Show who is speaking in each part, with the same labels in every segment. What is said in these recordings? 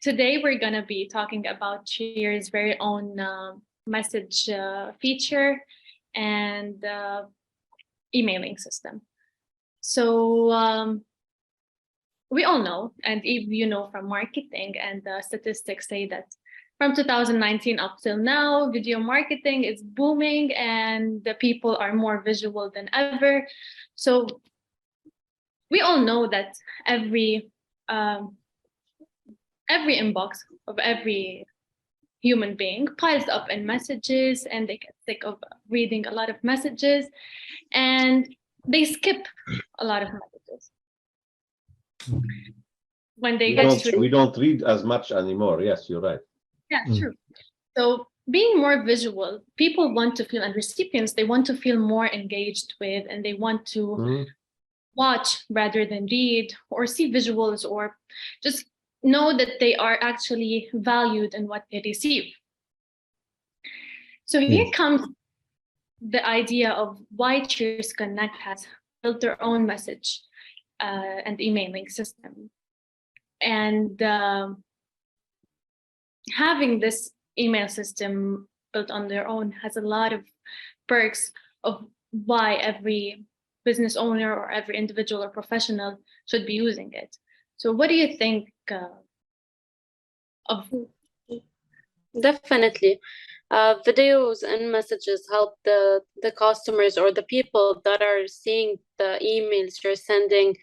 Speaker 1: Today we're going to be talking about Cheer's very own message feature and emailing system. So we all know, and if you know from marketing, and the statistics say that from 2019 up till now, video marketing is booming and the people are more visual than ever. So we all know that every inbox of every human being piles up in messages, and they get sick of reading a lot of messages, and they skip a lot of messages when they
Speaker 2: we don't read as much anymore. Yes, you're right.
Speaker 1: Yeah, true. So being more visual, people want to feel, and recipients, they want to feel more engaged with, and they want to watch rather than read, or see visuals, or just know that they are actually valued in what they receive. So here comes the idea of why Cheers Connect has built their own message and emailing system. And having this email system built on their own has a lot of perks of why every business owner or every individual or professional should be using it. So what do you think of?
Speaker 3: Definitely. Videos and messages help the customers or the people that are seeing the emails you're sending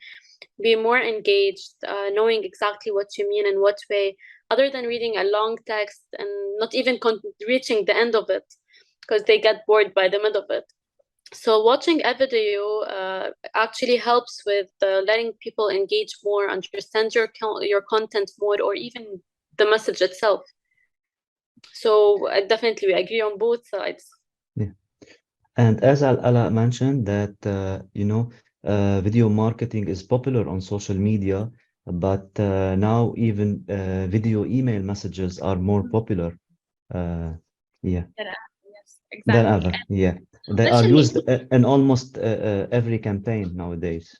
Speaker 3: be more engaged, knowing exactly what you mean and what way, other than reading a long text and not even reaching the end of it, because they get bored by the middle of it. So watching a video actually helps with letting people engage more, understand your content more, or even the message itself. So definitely we agree on both sides.
Speaker 4: Yeah. And as Ala mentioned that, video marketing is popular on social media, but now even video email messages are more popular.
Speaker 1: Yes, exactly.
Speaker 4: Than ever. Yeah. They are used in almost every campaign nowadays.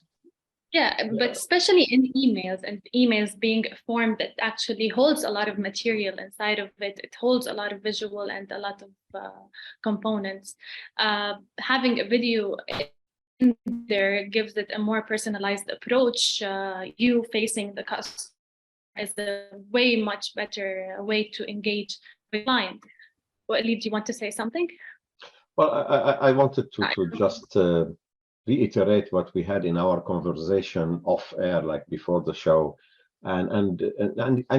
Speaker 1: Yeah, but especially in emails, and emails being a form that actually holds a lot of material inside of it. It holds a lot of visual and a lot of components. Having a video in there gives it a more personalized approach. You facing the customer is a way much better way to engage with the client. Well, Ali, do you want to say something?
Speaker 2: Well, I wanted to just reiterate what we had in our conversation off air, like before the show, and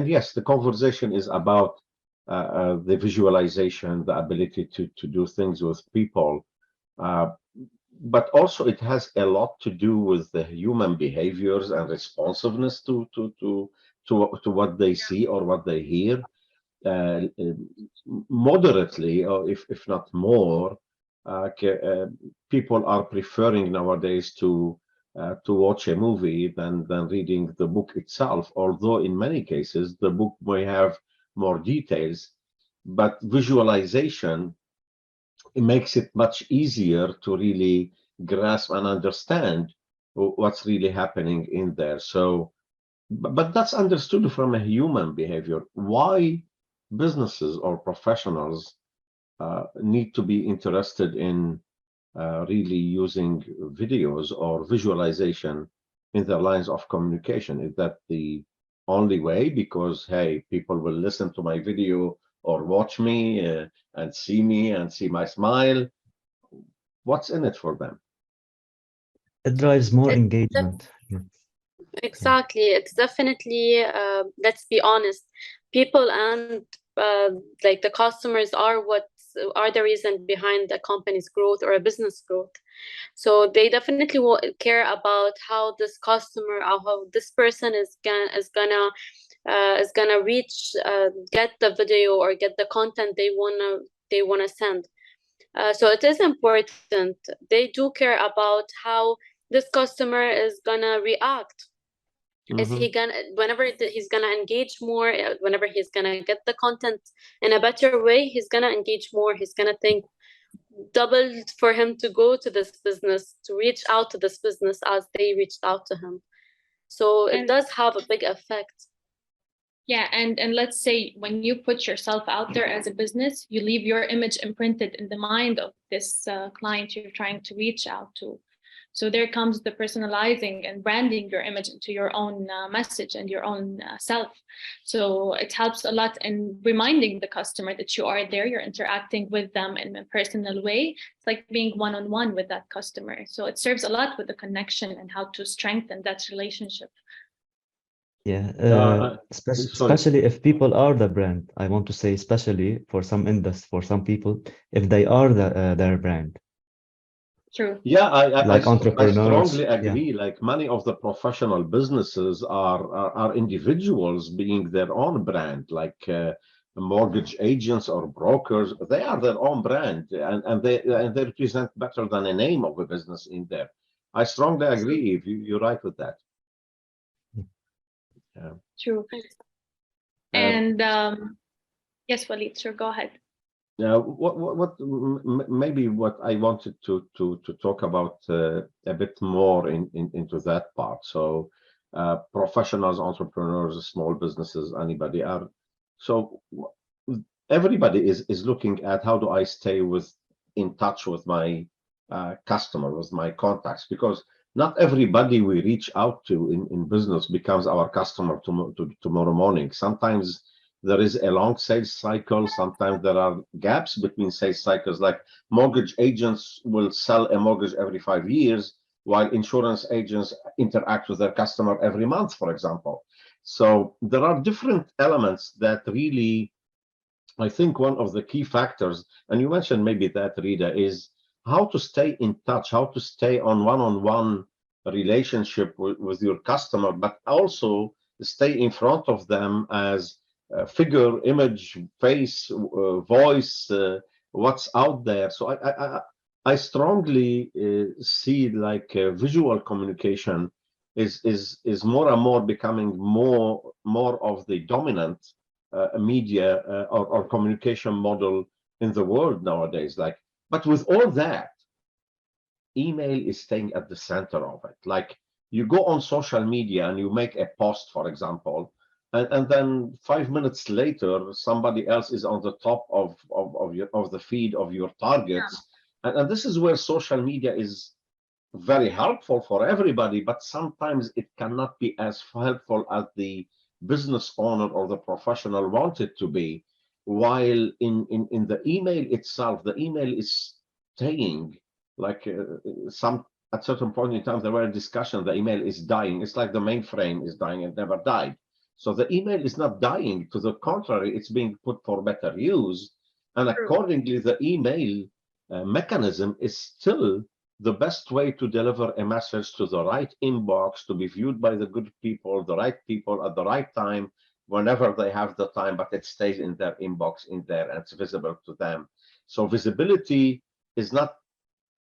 Speaker 2: yes, the conversation is about the visualization, the ability to do things with people, but also it has a lot to do with the human behaviors and responsiveness to what they see or what they hear. Moderately, or if not more, people are preferring nowadays to watch a movie than reading the book itself. Although in many cases the book may have more details, but visualization, it makes it much easier to really grasp and understand what's really happening in there. So, but that's understood from a human behavior. Why businesses or professionals need to be interested in really using videos or visualization in their lines of communication? Is that the only way? Because, hey, people will listen to my video or watch me and see me and see my smile. What's in it for them?
Speaker 4: It drives more engagement.
Speaker 3: Exactly. It's definitely, let's be honest, people and like the customers are the reason behind a company's growth or a business growth. So they definitely care about how this customer or how this person is gonna reach, get the video or get the content they wanna send. So it is important. They do care about how this customer is gonna react. Is he gonna, whenever he's gonna engage more, whenever he's gonna get the content in a better way, he's gonna engage more. He's gonna think double for him to go to this business, to reach out to this business as they reached out to him. So it does have a big effect.
Speaker 1: Yeah, and let's say when you put yourself out there as a business, you leave your image imprinted in the mind of this client you're trying to reach out to. So there comes the personalizing and branding your image into your own message and your own self. So it helps a lot in reminding the customer that you are there, you're interacting with them in a personal way. It's like being one-on-one with that customer. So it serves a lot with the connection and how to strengthen that relationship.
Speaker 4: Yeah,
Speaker 2: Sorry.
Speaker 4: especially if people are the brand. I want to say, especially for some for some people, if they are their brand,
Speaker 1: True.
Speaker 2: Yeah,
Speaker 4: like
Speaker 2: I
Speaker 4: entrepreneurs.
Speaker 2: strongly
Speaker 4: Yeah,
Speaker 2: agree. Like many of the professional businesses are individuals being their own brand, like mortgage agents or brokers. They are their own brand, and they represent better than a name of a business in there. I strongly agree. If you're right with that. Yeah.
Speaker 1: True.
Speaker 2: Um,
Speaker 1: And yes, Walid, sure, go ahead.
Speaker 2: Maybe what I wanted to talk about a bit more into that part. So, professionals, entrepreneurs, small businesses, anybody are so everybody is looking at how do I stay in touch with my customer, with my contacts, because not everybody we reach out to in business becomes our customer tomorrow morning. Sometimes there is a long sales cycle. Sometimes there are gaps between sales cycles. Like mortgage agents will sell a mortgage every 5 years, while insurance agents interact with their customer every month, for example. So there are different elements that really, I think one of the key factors, and you mentioned maybe that, Rita, is how to stay in touch, how to stay on one-on-one relationship with your customer, but also stay in front of them as figure, image, face, voice, what's out there. So I strongly see like visual communication is more and more becoming more of the dominant media or communication model in the world nowadays. Like, but with all that, email is staying at the center of it. Like, you go on social media and you make a post, for example, and then 5 minutes later, somebody else is on the top of the feed of your targets. And this is where social media is very helpful for everybody, but sometimes it cannot be as helpful as the business owner or the professional want it to be. While in the email itself, the email is staying like some at certain point in time there were a discussion the email is dying. It's like the mainframe is dying and never died. So the email is not dying. To the contrary, it's being put for better use, and accordingly, the email mechanism is still the best way to deliver a message to the right inbox, to be viewed by the good people, the right people at the right time, whenever they have the time, but it stays in their inbox, in there, and it's visible to them. So visibility is not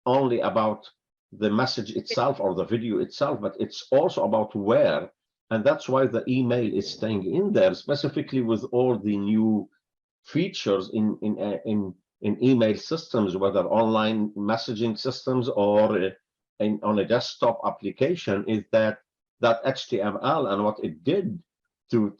Speaker 2: only about the message itself or the video itself, but it's also about where. And that's why the email is staying in there, specifically with all the new features in email systems, whether online messaging systems or on a desktop application, is that HTML and what it did to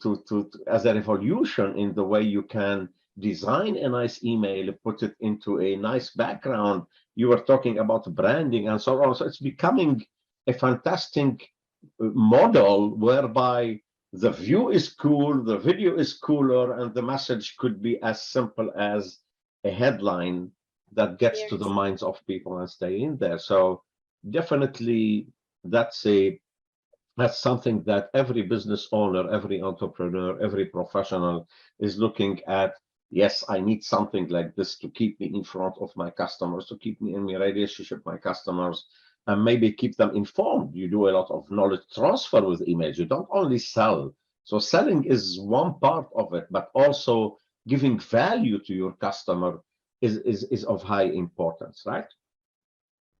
Speaker 2: as a revolution in the way you can design a nice email, put it into a nice background. You were talking about branding and so on. So it's becoming a fantastic model whereby the view is cool, the video is cooler, and the message could be as simple as a headline that gets to the minds of people and stay in there. So definitely that's something that every business owner, every entrepreneur, every professional is looking at. Yes, I need something like this to keep me in front of my customers, to keep me in my relationship with my customers, and maybe keep them informed. You do a lot of knowledge transfer with emails. You don't only sell. So selling is one part of it, but also giving value to your customer is of high importance, right?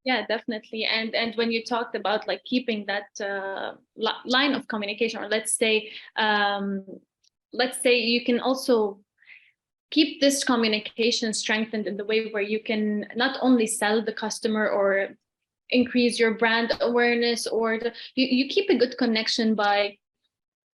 Speaker 1: Yeah, definitely. And when you talked about like keeping that line of communication, or let's say you can also keep this communication strengthened in the way where you can not only sell the customer or increase your brand awareness, or you keep a good connection by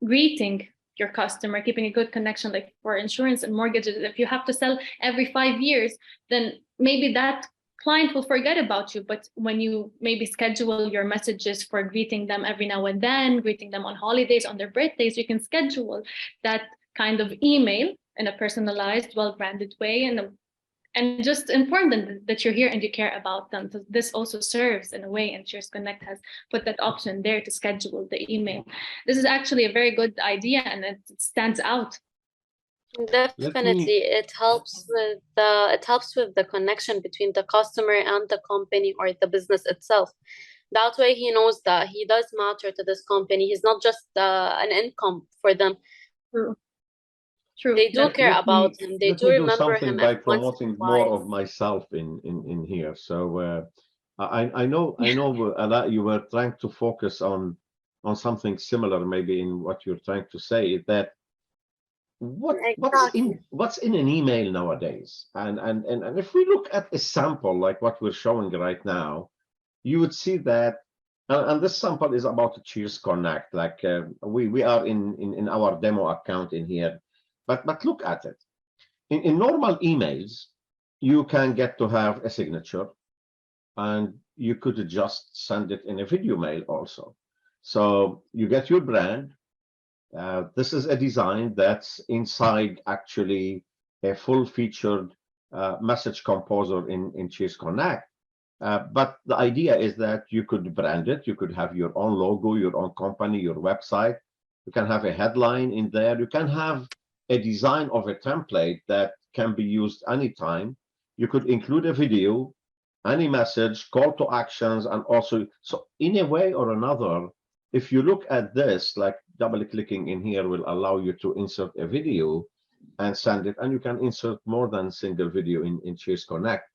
Speaker 1: greeting your customer, keeping a good connection, like for insurance and mortgages. If you have to sell every 5 years, then maybe that client will forget about you. But when you maybe schedule your messages for greeting them every now and then, greeting them on holidays, on their birthdays, you can schedule that kind of email in a personalized, well-branded way, and just inform them that you're here and you care about them. So this also serves in a way, and Cheers Connect has put that option there to schedule the email. This is actually a very good idea, and it stands out.
Speaker 3: Definitely, it helps with the connection between the customer and the company or the business itself. That way, he knows that he does matter to this company. He's not just an income for them.
Speaker 1: True. True.
Speaker 3: They do care about him. They do remember him
Speaker 2: by
Speaker 3: every once in a
Speaker 2: promoting more
Speaker 3: while.
Speaker 2: of myself in here. So I know Ala, you were trying to focus on something similar, maybe in what you're trying to say, that what's in an email nowadays, and if we look at a sample like what we're showing right now, you would see that, and this sample is about Cheers Connect. Like we are in our demo account in here. But look at it. In normal emails, you can get to have a signature, and you could just send it in a video mail also. So you get your brand. This is a design that's inside actually a full-featured message composer in Cheers Connect. But the idea is that you could brand it. You could have your own logo, your own company, your website. You can have a headline in there. You can have a design of a template that can be used anytime. You could include a video, any message, call to actions, and also, so in a way or another, if you look at this, like double clicking in here will allow you to insert a video and send it, and you can insert more than a single video in Cheers Connect.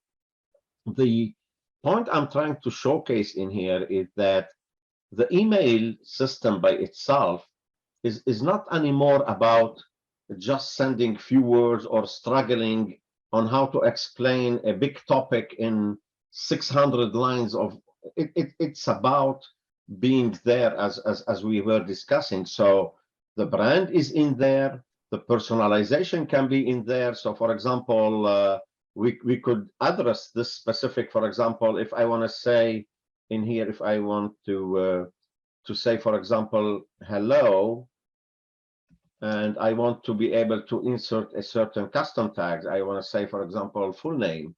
Speaker 2: The point I'm trying to showcase in here is that the email system by itself is not anymore about just sending few words or struggling on how to explain a big topic in 600 lines of it's about being there as we were discussing. So the brand is in there, the personalization can be in there. So for example, we could address this specific, for example, if I want to say in here, if I want to say, for example, hello, and I want to be able to insert a certain custom tag. I want to say, for example, full name,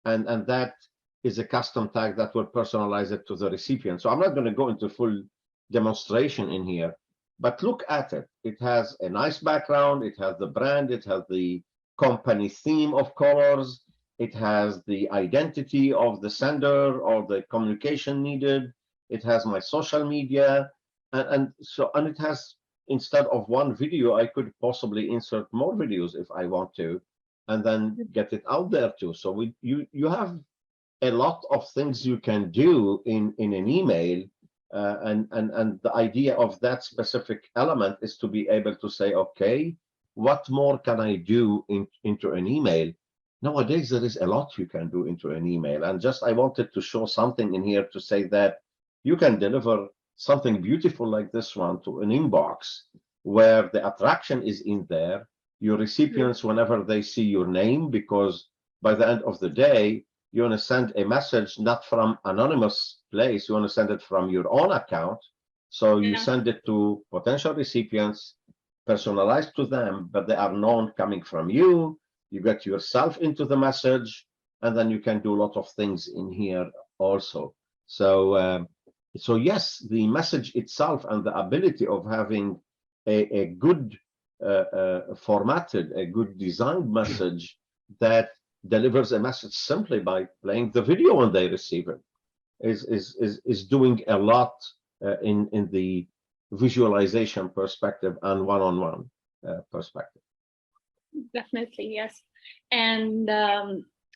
Speaker 2: and that is a custom tag that will personalize it to the recipient. So I'm not going to go into full demonstration in here, but look at it. It has a nice background. It has the brand. It has the company theme of colors. It has the identity of the sender or the communication needed. It has my social media, and it has, instead of one video, I could possibly insert more videos if I want to, and then get it out there too. So you have a lot of things you can do in an email, and the idea of that specific element is to be able to say, okay, what more can I do into an email? Nowadays, there is a lot you can do into an email, and just I wanted to show something in here to say that you can deliver something beautiful like this one to an inbox where the attraction is in there. Your recipients, whenever they see your name, because by the end of the day, you want to send a message not from anonymous place, you want to send it from your own account. So you send it to potential recipients, personalized to them, but they are known coming from you. You get yourself into the message, and then you can do a lot of things in here also. So so yes, the message itself and the ability of having a good formatted, a good designed message that delivers a message simply by playing the video when they receive it is doing a lot in the visualization perspective and one-on-one perspective.
Speaker 1: Definitely, yes. And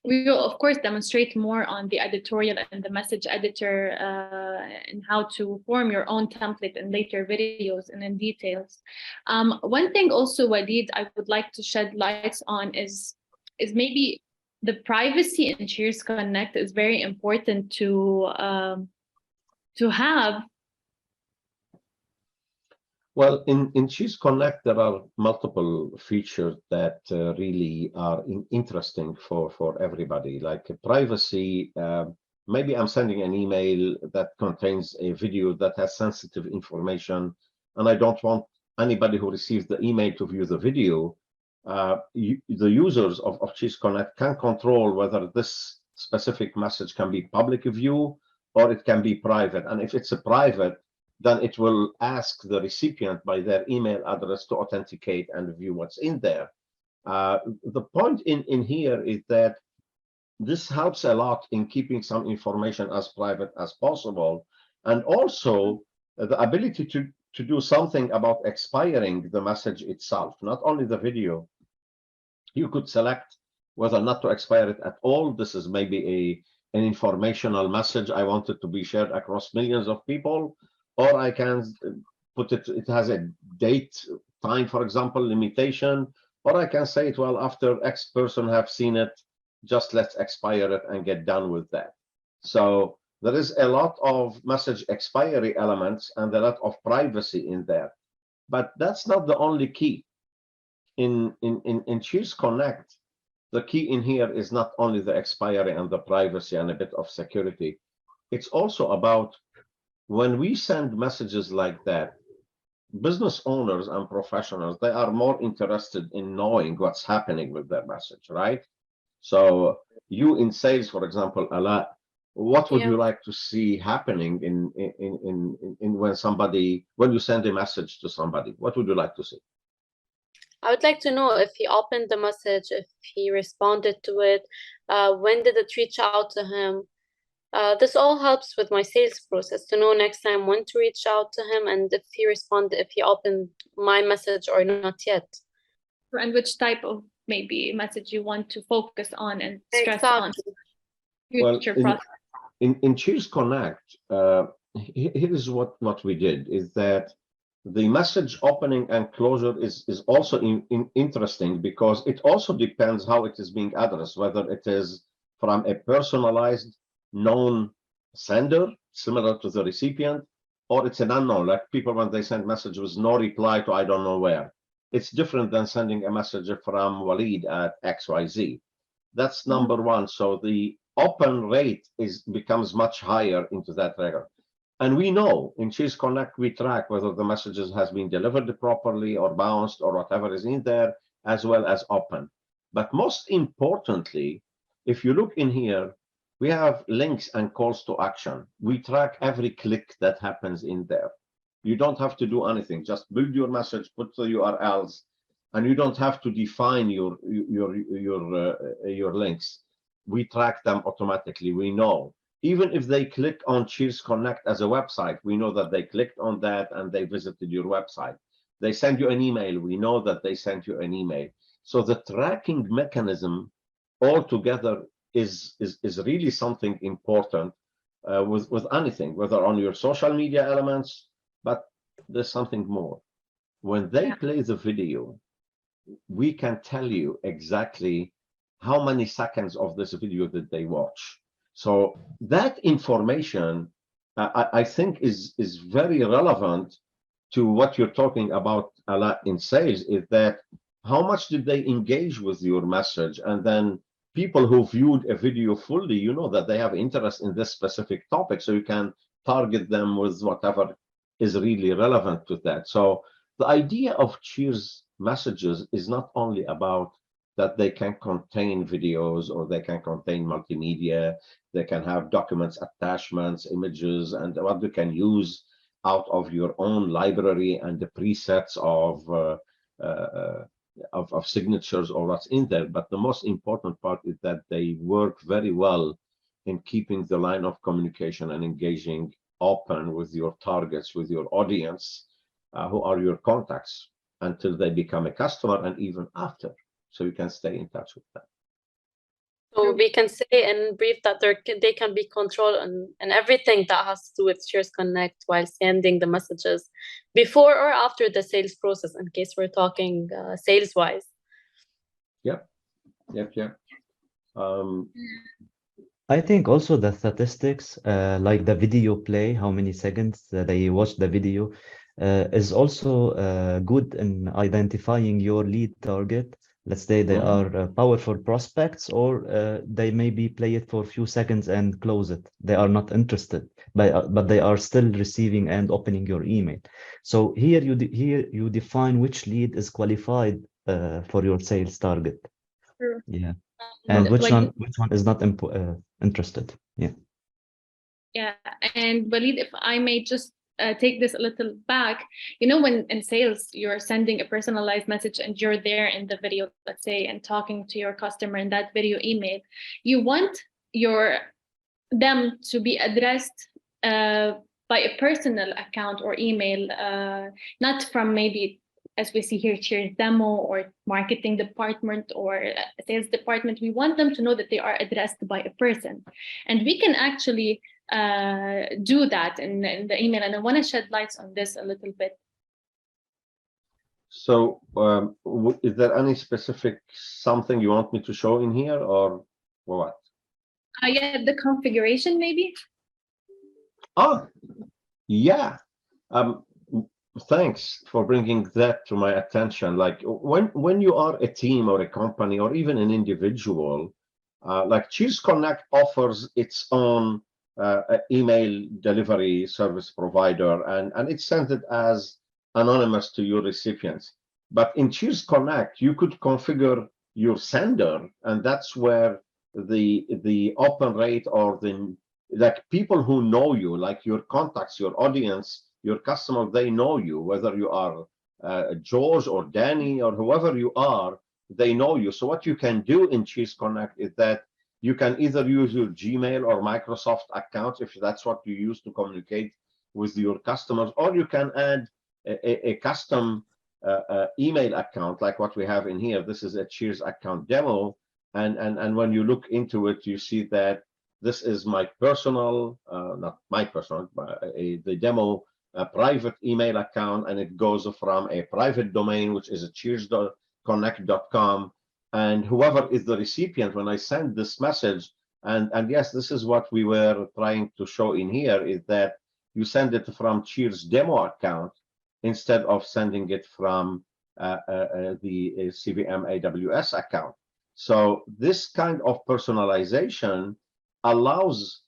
Speaker 1: we will, of course, demonstrate more on the editorial and the message editor and how to form your own template in later videos and in details. One thing also, Walid, I would like to shed lights on is maybe the privacy in Cheers Connect is very important to have.
Speaker 2: Well, in Cheers Connect, there are multiple features that really are interesting for everybody, like privacy. Maybe I'm sending an email that contains a video that has sensitive information, and I don't want anybody who receives the email to view the video. The users of Cheers Connect can control whether this specific message can be public view or it can be private. And if it's a private, then it will ask the recipient by their email address to authenticate and view what's in there. The point in here is that this helps a lot in keeping some information as private as possible, and also the ability to do something about expiring the message itself, not only the video. You could select whether not to expire it at all. This is maybe an informational message I want it to be shared across millions of people, or I can put it has a date, time, for example, limitation, or I can say it, well, after X person have seen it, just let's expire it and get done with that. So there is a lot of message expiry elements and a lot of privacy in there, but that's not the only key. In Cheers Connect, the key in here is not only the expiry and the privacy and a bit of security. It's also about when we send messages like that, business owners and professionals, they are more interested in knowing what's happening with their message, right? So you in sales, for example, Ala, what would you like to see happening in when you send a message to somebody? What would you like to see?
Speaker 3: I would like to know if he opened the message, if he responded to it, when did it reach out to him? This all helps with my sales process to know next time when to reach out to him and if he responded, if he opened my message or not yet.
Speaker 1: And which type of maybe message you want to focus on and stress on future process.
Speaker 2: In Cheers Connect, here is what we did is that the message opening and closure is also interesting because it also depends how it is being addressed, whether it is from a personalized known sender similar to the recipient, or it's an unknown, like people when they send message with no reply to I don't know where. It's different than sending a message from Walid at XYZ. That's number one. So the open rate becomes much higher into that record. And we know in Cheers Connect, we track whether the messages has been delivered properly or bounced or whatever is in there, as well as open. But most importantly, if you look in here, we have links and calls to action. We track every click that happens in there. You don't have to do anything. Just build your message, put the URLs, and you don't have to define your links. We track them automatically. We know. Even if they click on Cheers Connect as a website, we know that they clicked on that and they visited your website. They send you an email. We know that they sent you an email. So the tracking mechanism altogether is really something important with anything, whether on your social media elements, but there's something more. When they play the video, we can tell you exactly how many seconds of this video did they watch. So that information, I think, is very relevant to what you're talking about a lot in sales, is that how much did they engage with your message? And then people who viewed a video fully, you know that they have interest in this specific topic, so you can target them with whatever is really relevant to that. So the idea of Cheers messages is not only about that they can contain videos or they can contain multimedia, they can have documents, attachments, images, and what you can use out of your own library and the presets of signatures or what's in there. But the most important part is that they work very well in keeping the line of communication and engaging open with your targets, with your audience, who are your contacts, until they become a customer and even after. So you can stay in touch with them.
Speaker 3: So we can say in brief that they can be controlled and everything that has to do with Cheers Connect while sending the messages before or after the sales process, in case we're talking sales-wise.
Speaker 2: Yep.
Speaker 4: I think also the statistics, like the video play, how many seconds they watch the video, is also good in identifying your lead target. Let's say they are powerful prospects, or they maybe play it for a few seconds and close it. They are not interested, but they are still receiving and opening your email. So here you define which lead is qualified for your sales target.
Speaker 1: True.
Speaker 4: Yeah, and which
Speaker 1: Walid,
Speaker 4: one is not interested. Yeah.
Speaker 1: yeah, and Walid, if I may just take this a little back, you know, when in sales you're sending a personalized message and you're there in the video, let's say, and talking to your customer in that video email, you want them to be addressed by a personal account or email, not from maybe, as we see here, Cheers demo or marketing department or sales department. We want them to know that they are addressed by a person, and we can actually do that in the email. And I want to shed lights on this a little bit.
Speaker 2: So is there any specific something you want me to show in here, or what?
Speaker 1: Yeah, the configuration maybe.
Speaker 2: Oh, yeah. Thanks for bringing that to my attention. Like when you are a team or a company or even an individual, like Cheers Connect offers its own email delivery service provider, and it sends it as anonymous to your recipients. But in Cheers Connect, you could configure your sender, and that's where the open rate, or the like people who know you, like your contacts, your audience, your customer, they know you, whether you are George or Danny or whoever you are, they know you. So what you can do in Cheers Connect is that you can either use your Gmail or Microsoft account if that's what you use to communicate with your customers, or you can add a custom email account like what we have in here. This is a Cheers account demo, and when you look into it, you see that this is my personal, not my personal, but the demo private email account, and it goes from a private domain, which is a cheersconnect.com, and whoever is the recipient, when I send this message, and yes, this is what we were trying to show in here, is that you send it from Cheers demo account instead of sending it from the CVM AWS account. So this kind of personalization allows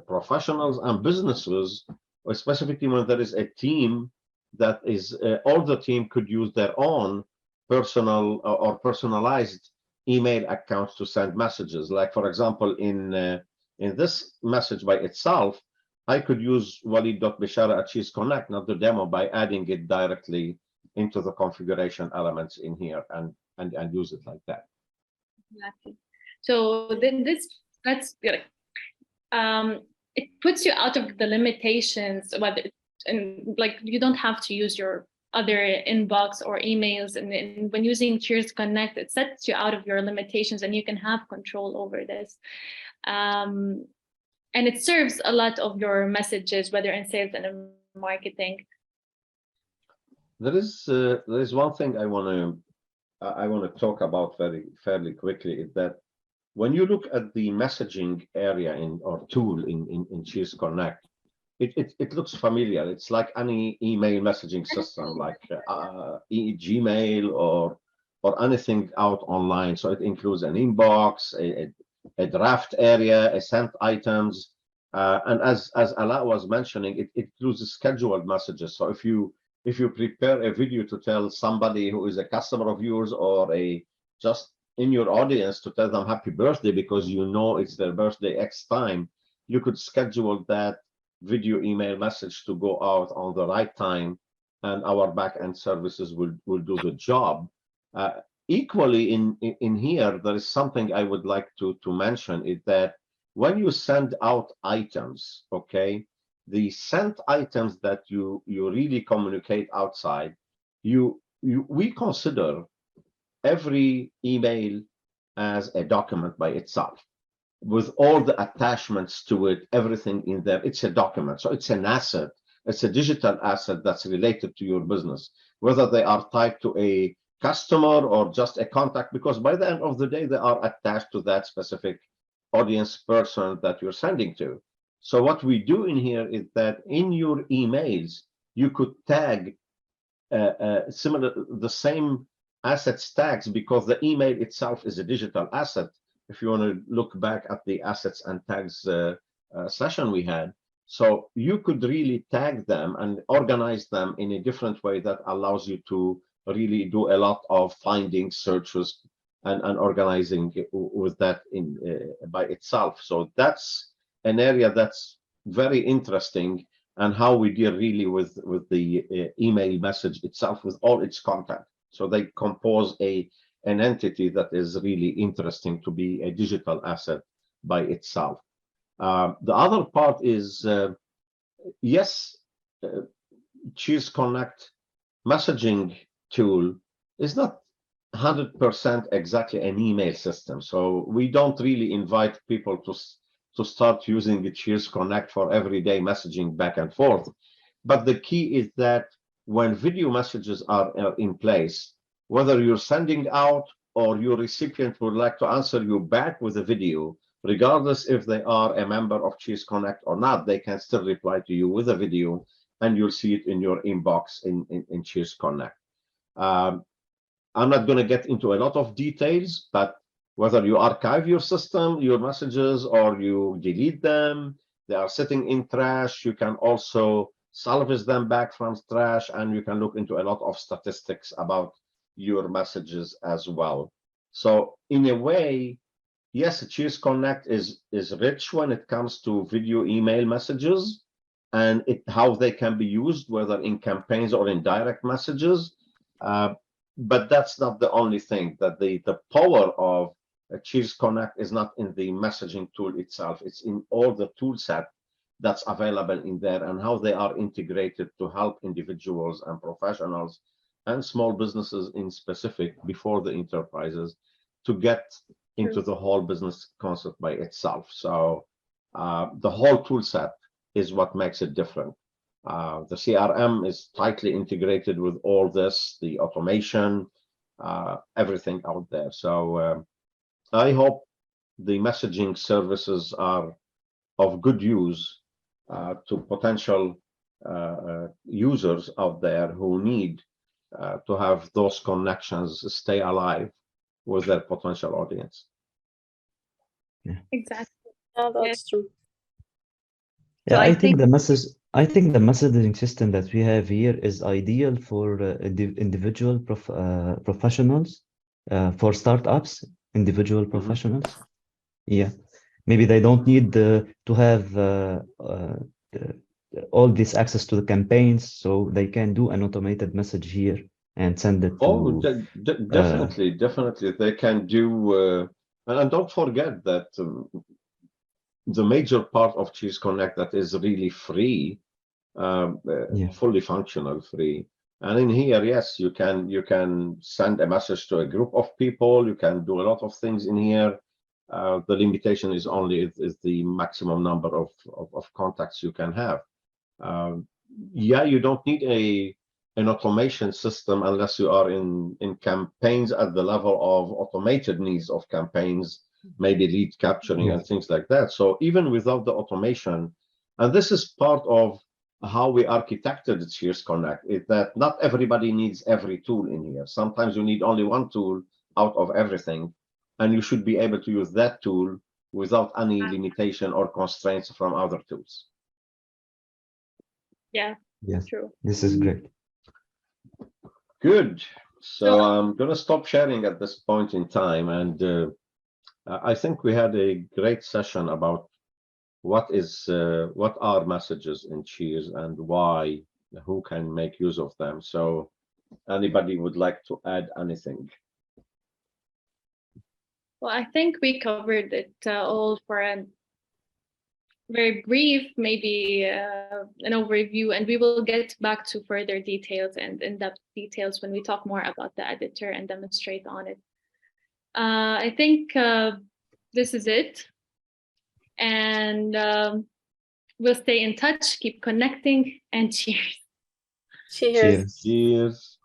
Speaker 2: professionals and businesses, specifically when there is a team that is, all the team could use their own personal or personalized email accounts to send messages. Like, for example, in this message by itself, I could use walid.bishara@Cheers Connect, not the demo, by adding it directly into the configuration elements in here and use it like that.
Speaker 1: Exactly. So then that's good. It puts you out of the limitations, whether and like you don't have to use your other inbox or emails, and when using Cheers Connect, it sets you out of your limitations, and you can have control over this. And it serves a lot of your messages, whether in sales and in marketing.
Speaker 2: There is one thing I want to talk about fairly quickly, is that when you look at the messaging area or tool in Cheers Connect, it looks familiar. It's like any email messaging system, like Gmail or anything out online. So it includes an inbox, a draft area, a sent items, and as Ala was mentioning, it includes scheduled messages. So if you prepare a video to tell somebody who is a customer of yours, or just in your audience, to tell them happy birthday because you know it's their birthday X time, you could schedule that video email message to go out on the right time, and our back-end services will do the job. Equally in here, there is something I would like to mention, is that when you send out items, okay, the sent items that you really communicate outside, we consider every email as a document by itself, with all the attachments to it, everything in there. It's a document, so it's an asset. It's a digital asset that's related to your business, whether they are tied to a customer or just a contact, because by the end of the day, they are attached to that specific audience person that you're sending to. So what we do in here is that in your emails, you could tag the same assets tags, because the email itself is a digital asset. If you want to look back at the assets and tags session we had, so you could really tag them and organize them in a different way that allows you to really do a lot of finding, searches, and organizing with that in by itself. So that's an area that's very interesting, and how we deal really with the email message itself with all its content. So they compose an entity that is really interesting to be a digital asset by itself. The other part is, yes, Cheers Connect messaging tool is not 100% exactly an email system. So we don't really invite people to start using the Cheers Connect for everyday messaging back and forth. But the key is that when video messages are in place, whether you're sending out or your recipient would like to answer you back with a video, regardless if they are a member of Cheers Connect or not, they can still reply to you with a video, and you'll see it in your inbox in Cheers Connect. I'm not going to get into a lot of details, but whether you archive your system, your messages, or you delete them, they are sitting in trash. You can also salvage them back from trash, and you can look into a lot of statistics about your messages as well. So in a way, yes, Cheers Connect is rich when it comes to video email messages and how they can be used, whether in campaigns or in direct messages. But that's not the only thing. That the power of Cheers Connect is not in the messaging tool itself. It's in all the tool set that's available in there, and how they are integrated to help individuals and professionals and small businesses in specific, before the enterprises, to get into the whole business concept by itself. So the whole tool set is what makes it different. The CRM is tightly integrated with all this, the automation, everything out there. So I hope the messaging services are of good use to potential users out there who need to have those connections stay alive with their potential audience.
Speaker 1: Exactly.
Speaker 3: Yeah, that's true.
Speaker 4: Yeah,
Speaker 1: So
Speaker 4: I
Speaker 1: I
Speaker 4: think
Speaker 1: think
Speaker 4: the messaging system that we have here is ideal for individual professionals, for startups, individual professionals. Yeah, maybe they don't need to have all this access to the campaigns, so they can do an automated message here and send it
Speaker 2: Oh,
Speaker 4: to.
Speaker 2: definitely, they can do. And don't forget that the major part of Cheers Connect that is really free,
Speaker 4: Yeah.
Speaker 2: fully functional, free. And in here, yes, you can send a message to a group of people. You can do a lot of things in here. The limitation is only is the maximum number of contacts you can have. Yeah, you don't need an automation system unless you are in campaigns at the level of automated needs of campaigns, maybe lead capturing and things like that. So even without the automation, and this is part of how we architected Cheers Connect, is that not everybody needs every tool in here. Sometimes you need only one tool out of everything, and you should be able to use that tool without any limitation or constraints from other tools.
Speaker 1: yeah,
Speaker 4: Yes,
Speaker 1: true.
Speaker 4: this is great.
Speaker 2: Good. So I'm going to stop sharing at this point in time, and I think we had a great session about what are messages in Cheers and why, who can make use of them. So anybody would like to add anything?
Speaker 1: Well, I think we covered it all for a very brief, maybe an overview, and we will get back to further details and in-depth details when we talk more about the editor and demonstrate on it. I think this is it. And we'll stay in touch, keep connecting, and cheers.
Speaker 3: Cheers.
Speaker 2: Cheers.